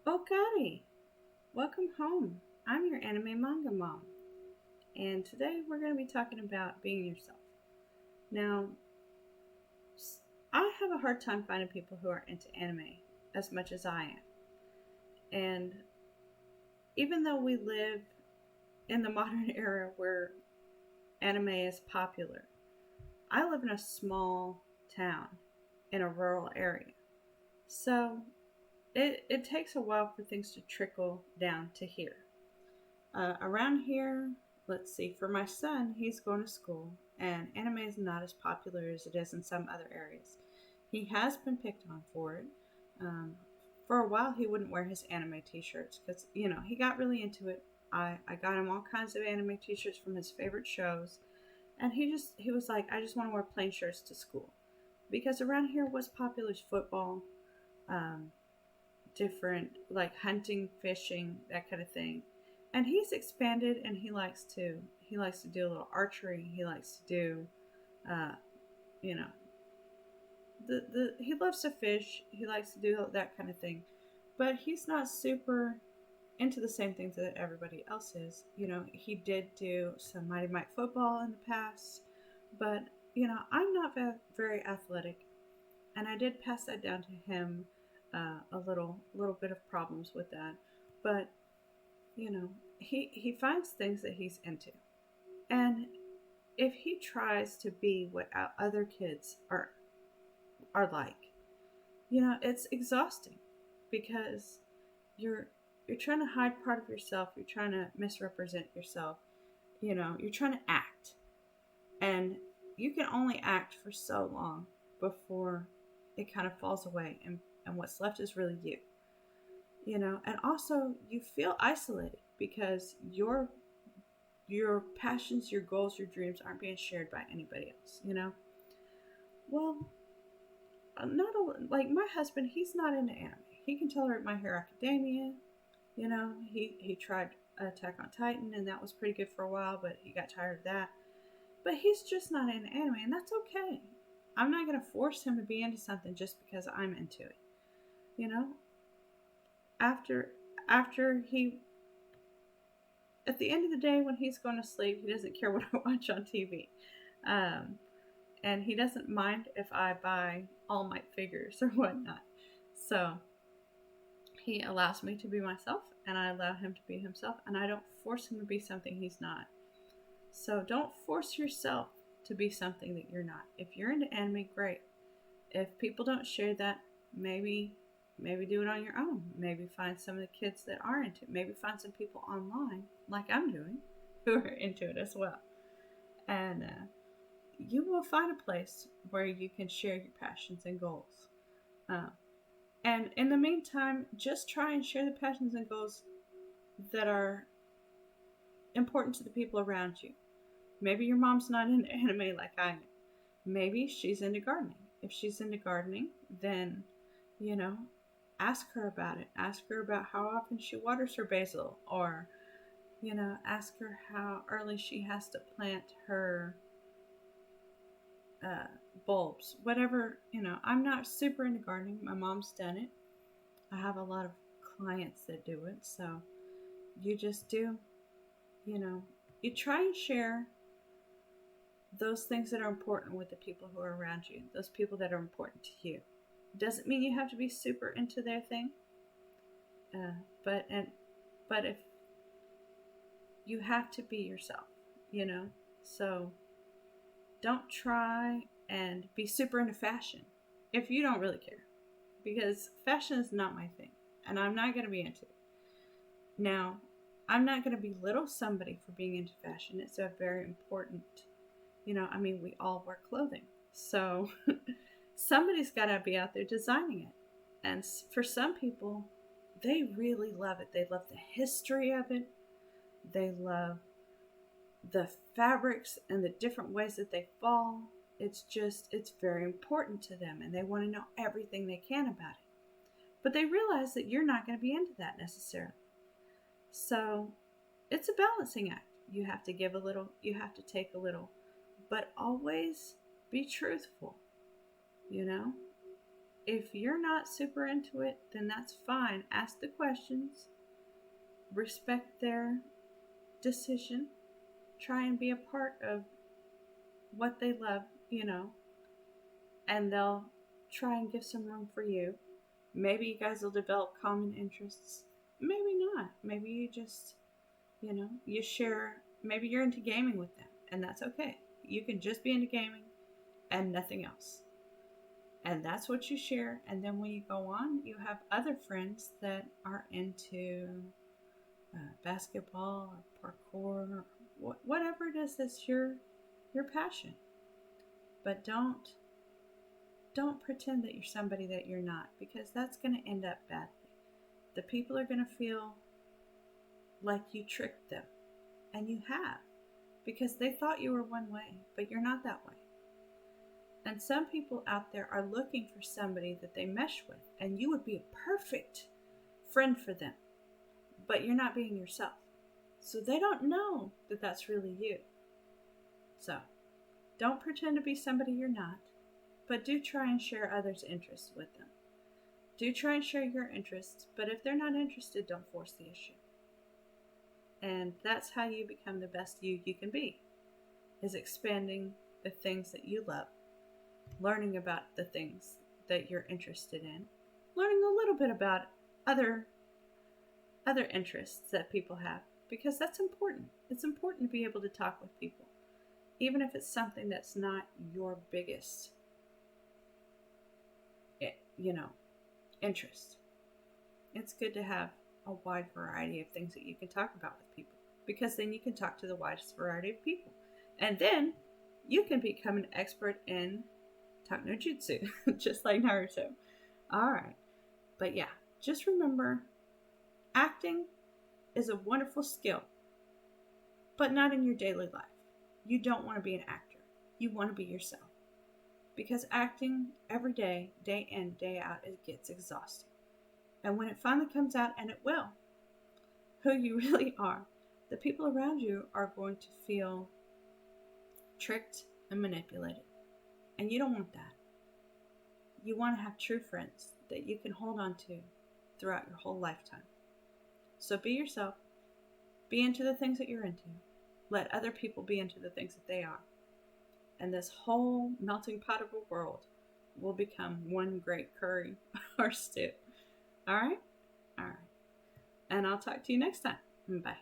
Okari, welcome home. I'm your anime manga mom, and today we're going to be talking about being yourself. Now, I have a hard time finding people who are into anime as much as I am, and even though we live in the modern era where anime is popular, I live in a small town in a rural area, so it takes a while for things to trickle down to here. Around here, let's see, for my son, he's going to school, and anime is not as popular as it is in some other areas. He has been picked on for it. Um, for a while, he wouldn't wear his anime t shirts because, he got really into it. I got him all kinds of anime t shirts from his favorite shows, and he was like, I just want to wear plain shirts to school. Because around here, what's popular is football, um, different like hunting, fishing, that kind of thing. And he's expanded, and he likes to do a little archery. He likes to do, uh, you know, the he loves to fish. He likes to do that kind of thing, but he's not super into the same things that everybody else is. He did do some Mighty Might football in the past, but I'm not very athletic, and I did pass that down to him. A little bit of problems with that, but he finds things that he's into, and if he tries to be what other kids are like, it's exhausting because you're you're trying to hide part of yourself. You're trying to misrepresent yourself. You're trying to act, and you can only act for so long before it kind of falls away, and what's left is really you. And also you feel isolated because your passions, your goals, your dreams aren't being shared by anybody else. Well, not like my husband, he's not into anime. He can tolerate My Hero Academia. He tried Attack on Titan, and that was pretty good for a while, but he got tired of that. But he's just not into anime, and that's okay. I'm not going to force him to be into something just because I'm into it. You know, after after he at the end of the day, when he's going to sleep, he doesn't care what I watch on TV. Um, and he doesn't mind if I buy All Might figures or whatnot. So he allows me to be myself, and I allow him to be himself, and I don't force him to be something he's not. So don't force yourself to be something that you're not. If you're into anime, great. If people don't share that, maybe do it on your own. Maybe find some of the kids that are into it. Maybe find some people online, like I'm doing, who are into it as well. And you will find a place where you can share your passions and goals. Uh, and in the meantime, just try and share the passions and goals that are important to the people around you. Maybe your mom's not into anime like I am. Maybe she's into gardening. If she's into gardening, then, you know, ask her about it. Ask her about how often she waters her basil, or, ask her how early she has to plant her uh, bulbs. Whatever, I'm not super into gardening. My mom's done it. I have a lot of clients that do it. So you just do, you know, you try and share those things that are important with the people who are around you, those people that are important to you. Doesn't mean you have to be super into their thing, uh, but and but if you have to be yourself, you know. So don't try and be super into fashion if you don't really care, because fashion is not my thing, and I'm not going to be into it. Now, I'm not going to belittle somebody for being into fashion. It's a very important, I mean, we all wear clothing. So somebody's got to be out there designing it. And for some people, they really love it. They love the history of it. They love the fabrics and the different ways that they fall. It's very important to them, and they want to know everything they can about it. But they realize that you're not going to be into that necessarily. So it's a balancing act. You have to give a little, you have to take a little, but always be truthful, you know? If you're not super into it, then that's fine. Ask the questions, respect their decision, try and be a part of what they love, and they'll try and give some room for you. Maybe you guys will develop common interests. Maybe not. Maybe you just, you share, maybe you're into gaming with them, and that's okay. You can just be into gaming and nothing else. And that's what you share. And then when you go on, you have other friends that are into basketball or parkour, or whatever it is that's your passion. But don't pretend that you're somebody that you're not, because that's going to end up badly. The people are going to feel like you tricked them, and you have, because they thought you were one way, but you're not that way. And some people out there are looking for somebody that they mesh with, and you would be a perfect friend for them, but you're not being yourself. So they don't know that that's really you. So don't pretend to be somebody you're not, but do try and share others' interests with them. Do try and share your interests, but if they're not interested, don't force the issue. And that's how you become the best you can be, is expanding the things that you love, learning about the things that you're interested in, learning a little bit about other interests that people have, because that's important. It's important to be able to talk with people, even if it's something that's not your biggest, interest. It's good to have a wide variety of things that you can talk about with people, because then you can talk to the widest variety of people. And then you can become an expert in no jutsu, just like Naruto. All right. But yeah, just remember, acting is a wonderful skill, but not in your daily life. You don't want to be an actor. You want to be yourself. Because acting every day, day in, day out, it gets exhausting. And when it finally comes out, and it will, who you really are, the people around you are going to feel tricked and manipulated. And you don't want that. You want to have true friends that you can hold on to throughout your whole lifetime. So be yourself. Be into the things that you're into. Let other people be into the things that they are. And this whole melting pot of a world will become one great curry or stew. All right? All right. And I'll talk to you next time. Bye.